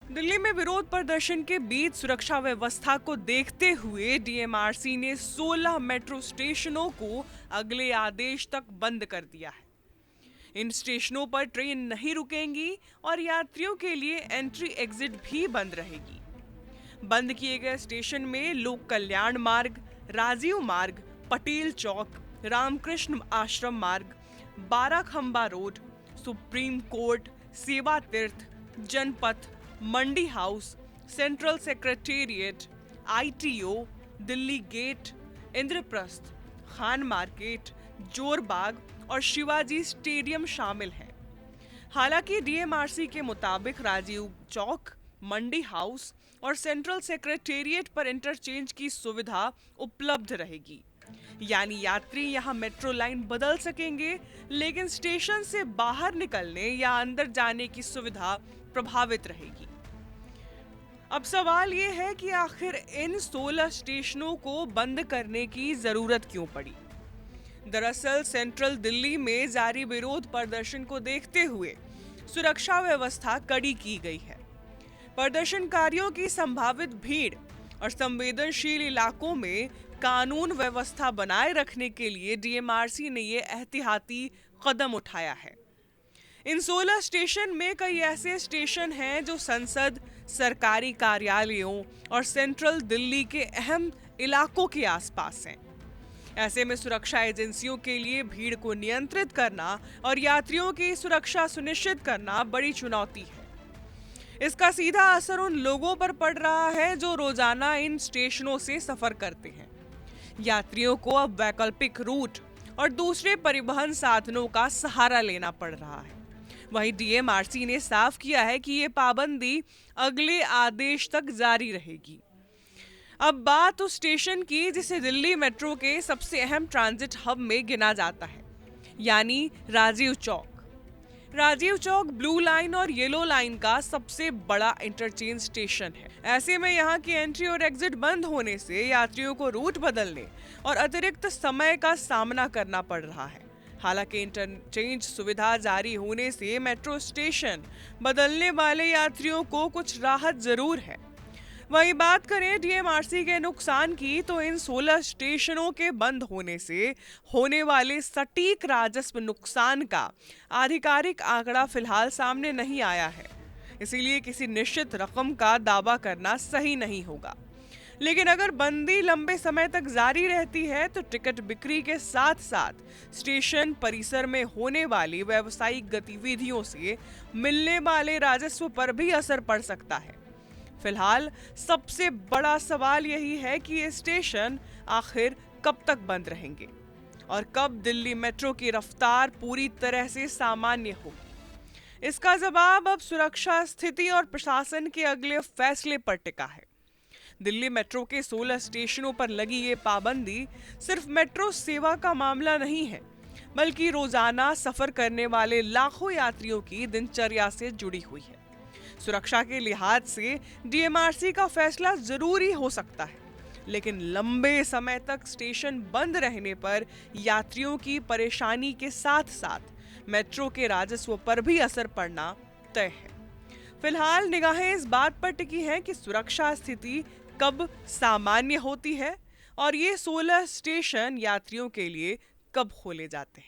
दिल्ली में विरोध प्रदर्शन के बीच सुरक्षा व्यवस्था को देखते हुए डीएमआरसी ने 16 मेट्रो स्टेशनों को अगले आदेश तक बंद कर दिया है। इन स्टेशनों पर ट्रेन नहीं रुकेंगी और यात्रियों के लिए एंट्री एग्जिट भी बंद रहेगी। बंद किए गए स्टेशन में लोक कल्याण मार्ग, राजीव मार्ग, पटेल चौक, रामकृष्ण आश्रम मार्ग, Barakhamba road, supreme court, Seva Tirth, Janpath, Mandi house, central secretariat, ITO, Delhi gate, Indraprastha, Khan market, Jorbagh और शिवाजी स्टेडियम शामिल हैं। हालांकि डीएमआरसी के मुताबिक राजीव चौक, मंडी हाउस और सेंट्रल सेक्रेटेरिएट पर इंटरचेंज की सुविधा उपलब्ध रहेगी, यानी यात्री यहां मेट्रो लाइन बदल सकेंगे, लेकिन स्टेशन से बाहर निकलने या अंदर जाने की सुविधा प्रभावित रहेगी। अब सवाल ये है कि आखिर इन 16 स्टेशनों को बंद करने की जरूरत क्यों पड़ी? दरअसल सेंट्रल दिल्ली में जारी विरोध प्रदर्शन को देखते हुए सुरक्षा व्यवस्था कड़ी की गई है। प्रदर्शनकारियों की संभावित भीड़ और संवेदनशील इलाकों में कानून व्यवस्था बनाए रखने के लिए डीएमआरसी ने ये एहतियाती कदम उठाया है। इन 16 स्टेशन में कई ऐसे स्टेशन हैं जो संसद, सरकारी कार्यालयों और सेंट्रल दिल्ली के अहम इलाकों के आसपास हैं। ऐसे में सुरक्षा एजेंसियों के लिए भीड़ को नियंत्रित करना और यात्रियों की सुरक्षा सुनिश्चित करना बड़ी चुनौती है। इसका सीधा असर उन लोगों पर पड़ रहा है जो रोजाना इन स्टेशनों से सफर करते हैं। यात्रियों को अब वैकल्पिक रूट और दूसरे परिवहन साधनों का सहारा लेना पड़ रहा है। वहीं डीएमआरसी ने साफ किया है कि ये पाबंदी अगले आदेश तक जारी रहेगी। अब बात उस स्टेशन की जिसे दिल्ली मेट्रो के सबसे अहम ट्रांजिट हब में गिना जाता है, यानी राजीव चौक। राजीव चौक ब्लू लाइन और येलो लाइन का सबसे बड़ा इंटरचेंज स्टेशन है। ऐसे में यहाँ की एंट्री और एग्जिट बंद होने से यात्रियों को रूट बदलने और अतिरिक्त समय का सामना करना पड़ रहा है। हालांकि इंटरचेंज सुविधा जारी होने से मेट्रो स्टेशन बदलने वाले यात्रियों को कुछ राहत जरूर है। वहीं बात करें डीएमआरसी के नुकसान की, तो इन 16 स्टेशनों के बंद होने से होने वाले सटीक राजस्व नुकसान का आधिकारिक आंकड़ा फिलहाल सामने नहीं आया है, इसीलिए किसी निश्चित रकम का दावा करना सही नहीं होगा। लेकिन अगर बंदी लंबे समय तक जारी रहती है तो टिकट बिक्री के साथ साथ स्टेशन परिसर में होने वाली व्यावसायिक गतिविधियों से मिलने वाले राजस्व पर भी असर पड़ सकता है। फिलहाल सबसे बड़ा सवाल यही है कि ये स्टेशन आखिर कब तक बंद रहेंगे और कब दिल्ली मेट्रो की रफ्तार पूरी तरह से सामान्य होगी। इसका जवाब अब सुरक्षा स्थिति और प्रशासन के अगले फैसले पर टिका है। दिल्ली मेट्रो के 16 स्टेशनों पर लगी ये पाबंदी सिर्फ मेट्रो सेवा का मामला नहीं है, बल्कि रोजाना सफर करने वाले लाखों यात्रियों की दिनचर्या से जुड़ी हुई है। सुरक्षा के लिहाज से डीएमआरसी का फैसला जरूरी हो सकता है, लेकिन लंबे समय तक स्टेशन बंद रहने पर यात्रियों की परेशानी के साथ साथ मेट्रो के राजस्व पर भी असर पड़ना तय है। फिलहाल निगाहें इस बात पर टिकी हैं कि सुरक्षा स्थिति कब सामान्य होती है और ये 16 स्टेशन यात्रियों के लिए कब खोले जाते हैं।